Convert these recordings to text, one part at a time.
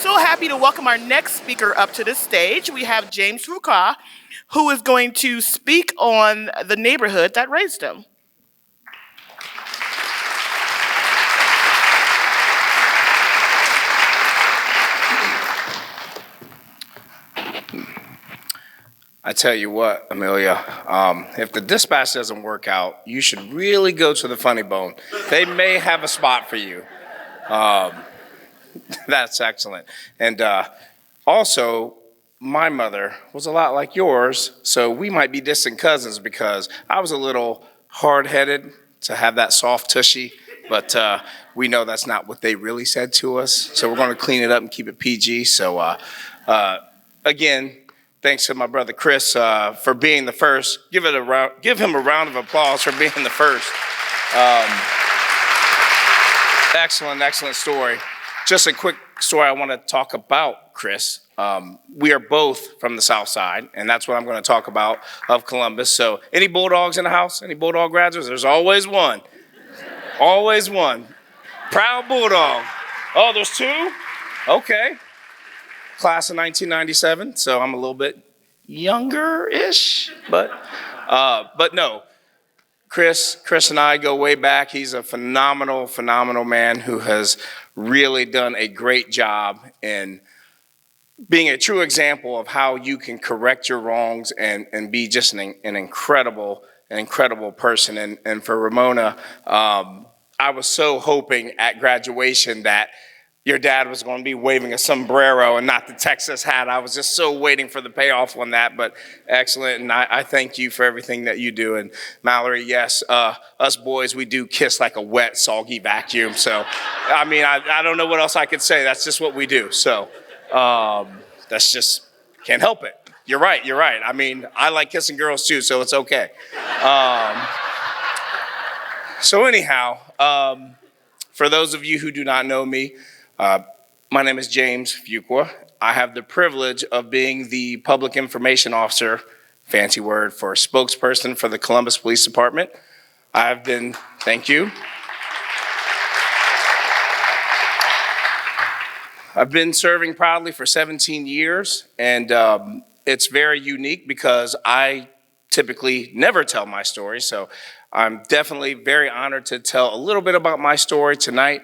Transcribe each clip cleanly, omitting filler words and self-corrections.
so happy to welcome our next speaker up to the stage. We have James Fuqua, who is going to speak on the neighborhood that raised him. I tell you what, Amelia, if the Dispatch doesn't work out, you should really go to the Funny Bone. They may have a spot for you. That's excellent. And also, my mother was a lot like yours, so we might be distant cousins because I was a little hard-headed to have that soft tushy, but we know that's not what they really said to us, so we're going to clean it up and keep it PG. So again, thanks to my brother Chris for being the first. Give him a round of applause for being the first. Excellent story. Just a quick story I want to talk about, Chris. We are both from the South Side, and that's what I'm going to talk about of Columbus. So any Bulldogs in the house? Any Bulldog graduates? There's always one. Always one. Proud Bulldog. Oh, there's two? Okay. Class of 1997, so I'm a little bit younger-ish, but no. Chris and I go way back. He's a phenomenal man who has really done a great job in being a true example of how you can correct your wrongs and be just an incredible person. And for Ramona, I was so hoping at graduation that your dad was going to be waving a sombrero and not the Texas hat. I was just so waiting for the payoff on that, but excellent. And I thank you for everything that you do. And Mallory, yes, us boys, we do kiss like a wet, soggy vacuum. So, I mean, I don't know what else I could say. That's just what we do. So, that's just, can't help it. You're right. I mean, I like kissing girls too, so it's okay. So anyhow, for those of you who do not know me, my name is James Fuqua. I have the privilege of being the public information officer, fancy word for spokesperson for the Columbus Police Department. Thank you. I've been serving proudly for 17 years, and it's very unique because I typically never tell my story, so I'm definitely very honored to tell a little bit about my story tonight.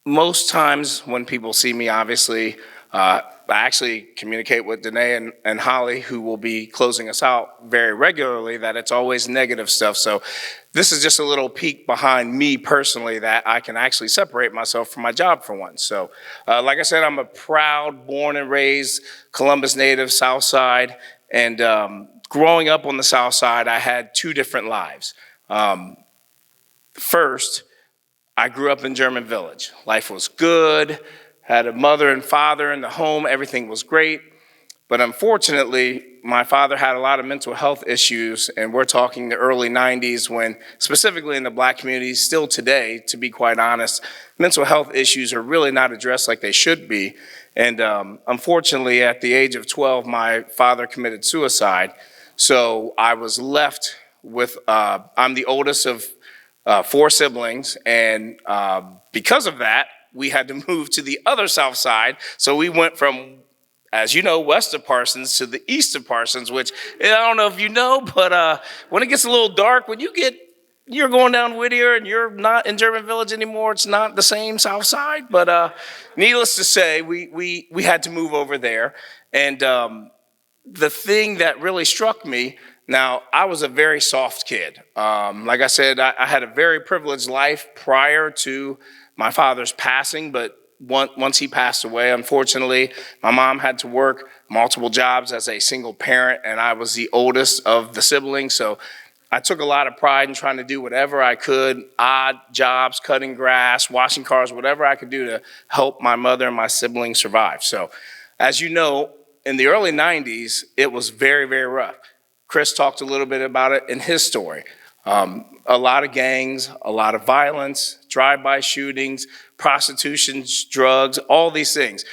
Most times when people see me, obviously, I actually communicate with Danae and Holly, who will be closing us out very regularly, that it's always negative stuff. So this is just a little peek behind me personally that I can actually separate myself from my job for once. So like I said, I'm a proud, born and raised Columbus native, South Side. And growing up on the South Side, I had two different lives. First, I grew up in German Village. Life was good, had a mother and father in the home, everything was great. But unfortunately, my father had a lot of mental health issues, and we're talking the early 90s when, specifically in the Black community, still today, to be quite honest, mental health issues are really not addressed like they should be. And unfortunately, at the age of 12, my father committed suicide. So I was left with, I'm the oldest of 4 siblings, and because of that, we had to move to the other South Side. So we went from, as you know, west of Parsons to the east of Parsons, which I don't know if you know, but when it gets a little dark, when you're going down Whittier and you're not in German Village anymore, it's not the same South Side. But needless to say, we had to move over there. And the thing that really struck me, now, I was a very soft kid. Like I said, I had a very privileged life prior to my father's passing, but once he passed away, unfortunately, my mom had to work multiple jobs as a single parent, and I was the oldest of the siblings, so I took a lot of pride in trying to do whatever I could, odd jobs, cutting grass, washing cars, whatever I could do to help my mother and my siblings survive. So, as you know, in the early 90s, it was very, very rough. Chris talked a little bit about it in his story. A lot of gangs, a lot of violence, drive-by shootings, prostitution, drugs, all these things.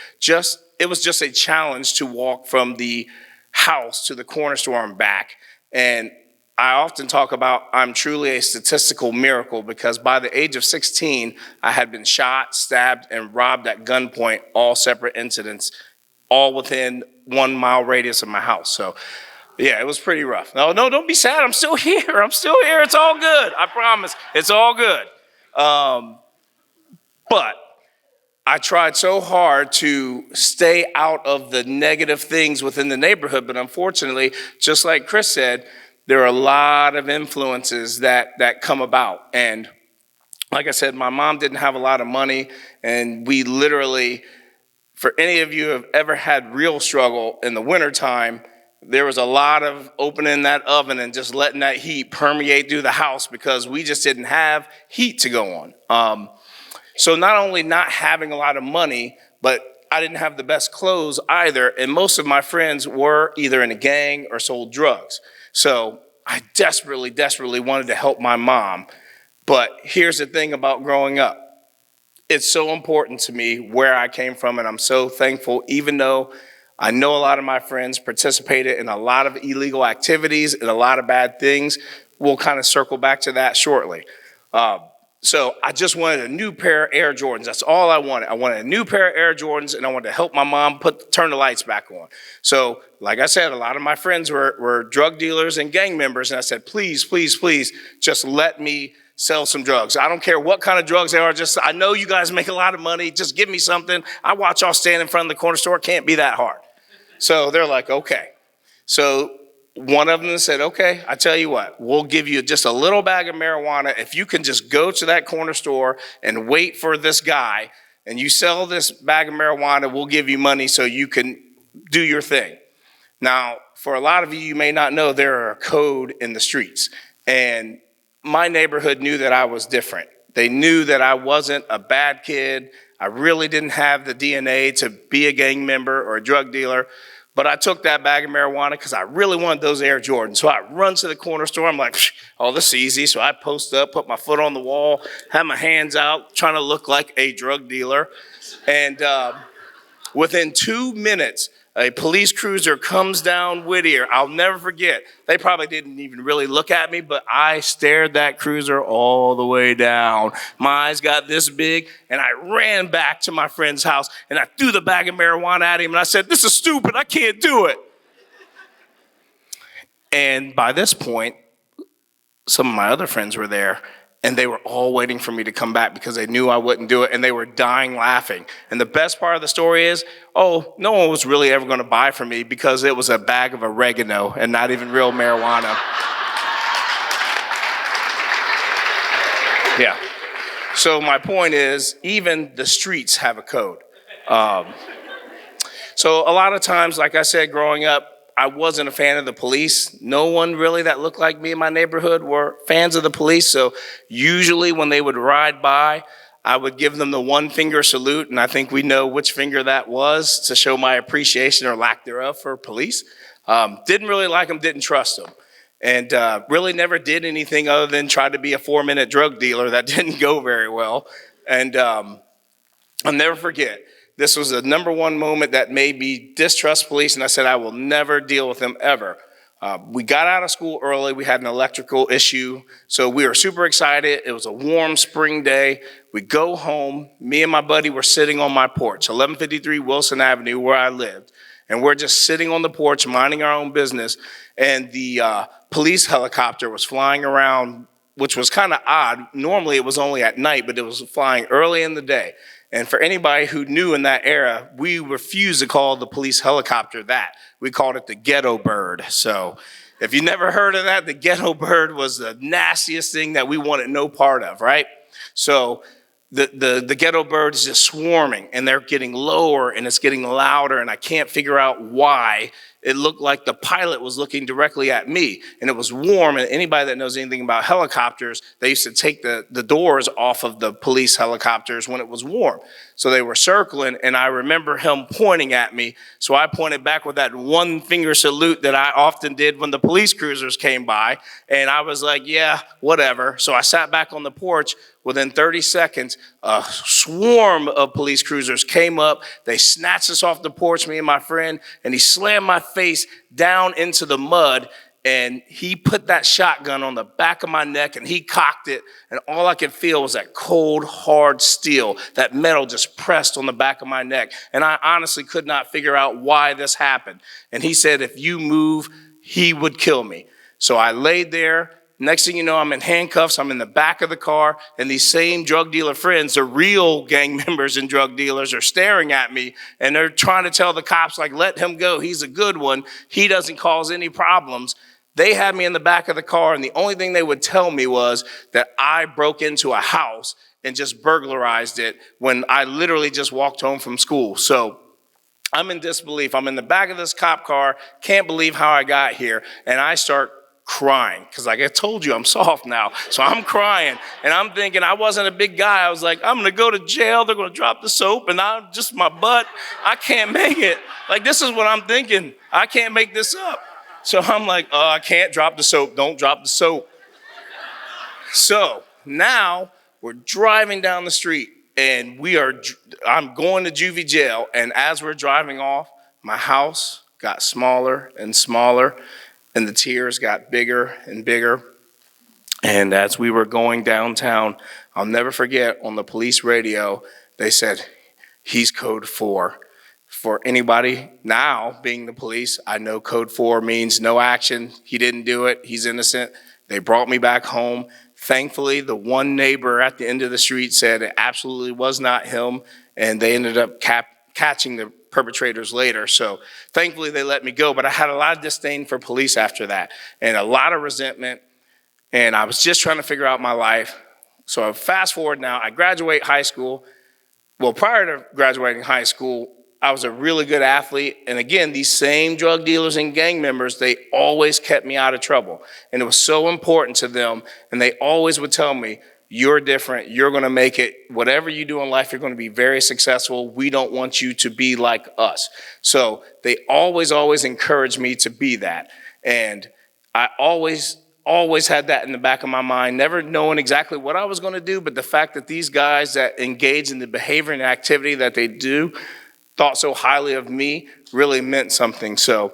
It was just a challenge to walk from the house to the corner store and back. And I often talk about I'm truly a statistical miracle because by the age of 16, I had been shot, stabbed, and robbed at gunpoint, all separate incidents, all within 1 mile radius of my house. So yeah, it was pretty rough. No, don't be sad. I'm still here. I'm still here. It's all good. I promise. It's all good. But I tried so hard to stay out of the negative things within the neighborhood. But unfortunately, just like Chris said, there are a lot of influences that come about. And like I said, my mom didn't have a lot of money. And we literally, for any of you who have ever had real struggle in the wintertime, there was a lot of opening that oven and just letting that heat permeate through the house because we just didn't have heat to go on. So not only not having a lot of money, but I didn't have the best clothes either. And most of my friends were either in a gang or sold drugs. So I desperately, desperately wanted to help my mom. But here's the thing about growing up. It's so important to me where I came from, and I'm so thankful, even though I know a lot of my friends participated in a lot of illegal activities and a lot of bad things. We'll kind of circle back to that shortly. So I just wanted a new pair of Air Jordans. That's all I wanted. I wanted a new pair of Air Jordans, and I wanted to help my mom turn the lights back on. So like I said, a lot of my friends were drug dealers and gang members, and I said, please, please, please, just let me sell some drugs. I don't care what kind of drugs they are. Just, I know you guys make a lot of money. Just give me something. I watch y'all stand in front of the corner store. Can't be that hard. So they're like, okay. So one of them said, okay, I tell you what, we'll give you just a little bag of marijuana. If you can just go to that corner store and wait for this guy and you sell this bag of marijuana, we'll give you money so you can do your thing. Now, for a lot of you, you may not know there are a code in the streets. And my neighborhood knew that I was different. They knew that I wasn't a bad kid. I really didn't have the DNA to be a gang member or a drug dealer. But I took that bag of marijuana because I really wanted those Air Jordans. So I run to the corner store. I'm like, oh, this is easy. So I post up, put my foot on the wall, have my hands out, trying to look like a drug dealer. And within 2 minutes, a police cruiser comes down Whittier. I'll never forget. They probably didn't even really look at me, but I stared that cruiser all the way down. My eyes got this big, and I ran back to my friend's house, and I threw the bag of marijuana at him, and I said, this is stupid. I can't do it. And by this point, some of my other friends were there, and they were all waiting for me to come back because they knew I wouldn't do it, and they were dying laughing. And the best part of the story is, no one was really ever going to buy from me because it was a bag of oregano and not even real marijuana. Yeah. So my point is, even the streets have a code. So a lot of times, like I said, growing up, I wasn't a fan of the police. No one really that looked like me in my neighborhood were fans of the police. So usually when they would ride by, I would give them the one finger salute. And I think we know which finger that was to show my appreciation or lack thereof for police. Didn't really like them, didn't trust them. And really never did anything other than try to be a 4-minute drug dealer. That didn't go very well. And I'll never forget. This was the number one moment that made me distrust police, and I said I will never deal with them ever. We got out of school early. We had an electrical issue, so we were super excited. It was a warm spring day. We go home. Me and my buddy were sitting on my porch, 1153 Wilson Avenue, where I lived, and we're just sitting on the porch, minding our own business, and the police helicopter was flying around, which was kind of odd. Normally, it was only at night, but it was flying early in the day. And for anybody who knew in that era, we refused to call the police helicopter that. We called it the ghetto bird. So if you never heard of that, the ghetto bird was the nastiest thing that we wanted no part of, right? So the ghetto bird is just swarming, and they're getting lower, and it's getting louder, and I can't figure out why. It looked like the pilot was looking directly at me, and it was warm. And anybody that knows anything about helicopters, they used to take the doors off of the police helicopters when it was warm. So they were circling, and I remember him pointing at me. So I pointed back with that one finger salute that I often did when the police cruisers came by. And I was like, yeah, whatever. So I sat back on the porch. Within 30 seconds, a swarm of police cruisers came up. They snatched us off the porch, me and my friend, and he slammed my face down into the mud. and he put that shotgun on the back of my neck and he cocked it, and all I could feel was that cold, hard steel, that metal just pressed on the back of my neck. And I honestly could not figure out why this happened. And he said, if you move, he would kill me. So I laid there. Next thing you know, I'm in handcuffs. I'm in the back of the car, and these same drug dealer friends, the real gang members and drug dealers, are staring at me, and they're trying to tell the cops, like, let him go. He's a good one. He doesn't cause any problems. They had me in the back of the car, and the only thing they would tell me was that I broke into a house and just burglarized it when I literally just walked home from school. So I'm in disbelief. I'm in the back of this cop car, can't believe how I got here, and I start crying, because like I told you, I'm soft now. So I'm crying, and I'm thinking I wasn't a big guy. I was like, I'm gonna go to jail, they're gonna drop the soap, and I'm just my butt. I can't make it. Like, this is what I'm thinking. I can't make this up. So I'm like, I can't drop the soap, don't drop the soap. So now we're driving down the street, and I'm going to juvie jail, and as we're driving off, my house got smaller and smaller, and the tears got bigger and bigger. And as we were going downtown, I'll never forget, on the police radio, they said, he's code 4. For anybody now being the police, I know code 4 means no action. He didn't do it. He's innocent. They brought me back home. Thankfully, the one neighbor at the end of the street said it absolutely was not him, and they ended up catching the perpetrators later. So thankfully they let me go, but I had a lot of disdain for police after that, and a lot of resentment, and I was just trying to figure out my life. So fast forward now, I graduate high school. Well, prior to graduating high school, I was a really good athlete, and again, these same drug dealers and gang members, they always kept me out of trouble, and it was so important to them, and they always would tell me, you're different, you're gonna make it, whatever you do in life, you're gonna be very successful. We don't want you to be like us. So they always encouraged me to be that. And I always had that in the back of my mind, never knowing exactly what I was gonna do, but the fact that these guys that engage in the behavior and activity that they do thought so highly of me really meant something. So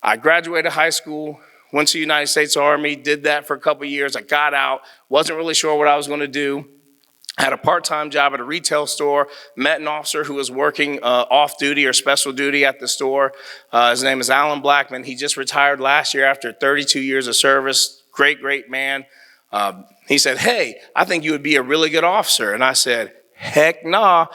I graduated high school, went to the United States Army, did that for a couple of years. I got out, wasn't really sure what I was gonna do. Had a part-time job at a retail store, met an officer who was working off-duty or special duty at the store. His name is Alan Blackman. He just retired last year after 32 years of service. Great man. He said, hey, I think you would be a really good officer. And I said, heck nah,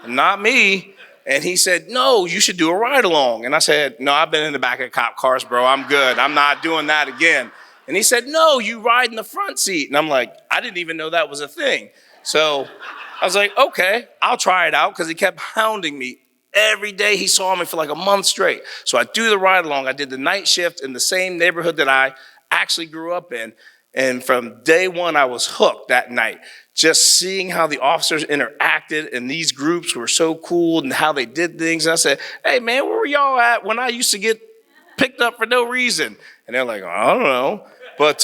not me. And he said, no, you should do a ride-along. And I said, no, I've been in the back of cop cars, bro. I'm good. I'm not doing that again. And he said, no, you ride in the front seat. And I'm like, I didn't even know that was a thing. So I was like, okay, I'll try it out, because he kept hounding me. Every day he saw me for like a month straight. So I do the ride-along. I did the night shift in the same neighborhood that I actually grew up in. And from day one, I was hooked that night. Just seeing how the officers interacted, and these groups were so cool, and how they did things. And I said, hey man, where were y'all at when I used to get picked up for no reason? And they're like, I don't know. But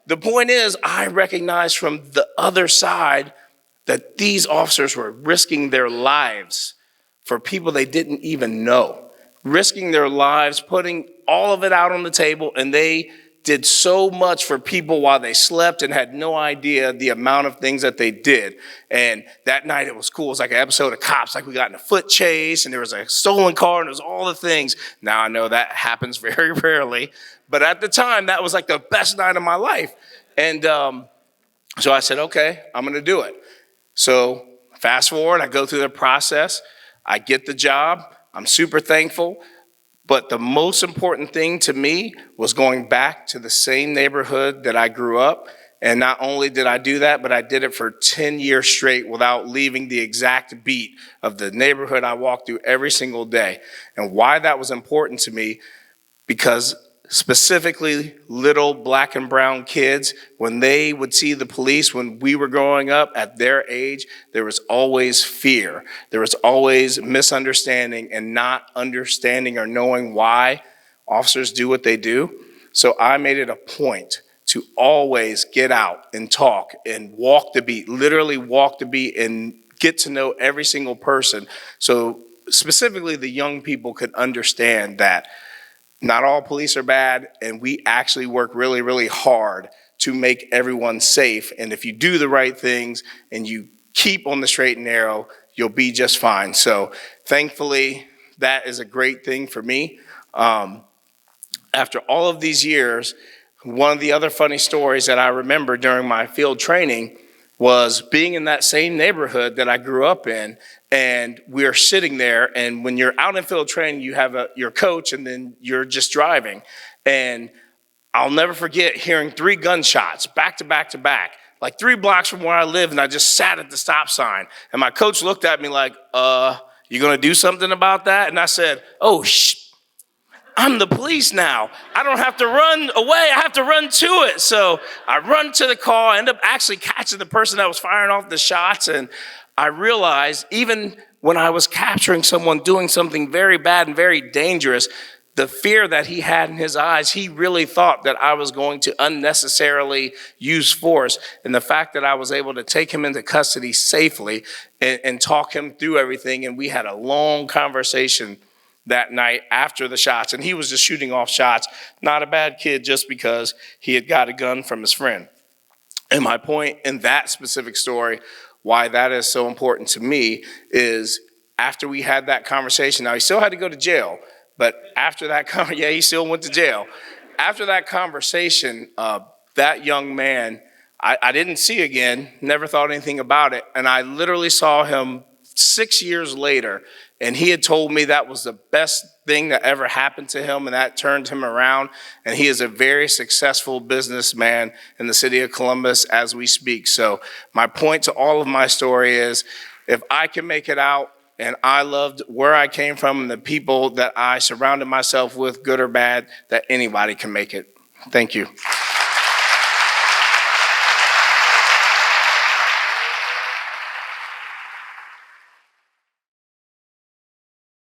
the point is, I recognized from the other side that these officers were risking their lives for people they didn't even know. Risking their lives, putting all of it out on the table, and they did so much for people while they slept and had no idea the amount of things that they did. And that night it was cool. It was like an episode of Cops, like we got in a foot chase, and there was a stolen car, and it was all the things. Now I know that happens very rarely, but at the time that was like the best night of my life. And so I said, okay, I'm gonna do it. So fast forward, I go through the process, I get the job, I'm super thankful. But the most important thing to me was going back to the same neighborhood that I grew up. And not only did I do that, but I did it for 10 years straight without leaving the exact beat of the neighborhood I walked through every single day. And why that was important to me, because specifically little black and brown kids, when they would see the police when we were growing up at their age, there was always fear. There was always misunderstanding and not understanding or knowing why officers do what they do. So I made it a point to always get out and talk and walk the beat, literally walk the beat, and get to know every single person. So specifically the young people could understand that not all police are bad, and we actually work really, really hard to make everyone safe. And if you do the right things and you keep on the straight and narrow, you'll be just fine. So thankfully, that is a great thing for me. After all of these years, one of the other funny stories that I remember during my field training was being in that same neighborhood that I grew up in, and we're sitting there, and when you're out in field training, you have your coach, and then you're just driving. And I'll never forget hearing 3 gunshots back to back to back, like 3 blocks from where I live, and I just sat at the stop sign. And my coach looked at me like, you gonna do something about that? And I said, oh, I'm the police now. I don't have to run away, I have to run to it. So I run to the car, I end up actually catching the person that was firing off the shots, and I realized even when I was capturing someone doing something very bad and very dangerous, the fear that he had in his eyes, he really thought that I was going to unnecessarily use force. And the fact that I was able to take him into custody safely and talk him through everything, and we had a long conversation that night after the shots, and he was just shooting off shots, not a bad kid just because he had got a gun from his friend. And my point in that specific story, why that is so important to me, is after we had that conversation, now he still had to go to jail, but after that, he still went to jail. After that conversation, that young man, I didn't see again, never thought anything about it, and I literally saw him 6 years later, and he had told me that was the best thing that ever happened to him, and that turned him around, and he is a very successful businessman in the city of Columbus as we speak. So my point to all of my story is, if I can make it out, and I loved where I came from and the people that I surrounded myself with, good or bad, that anybody can make it. Thank you.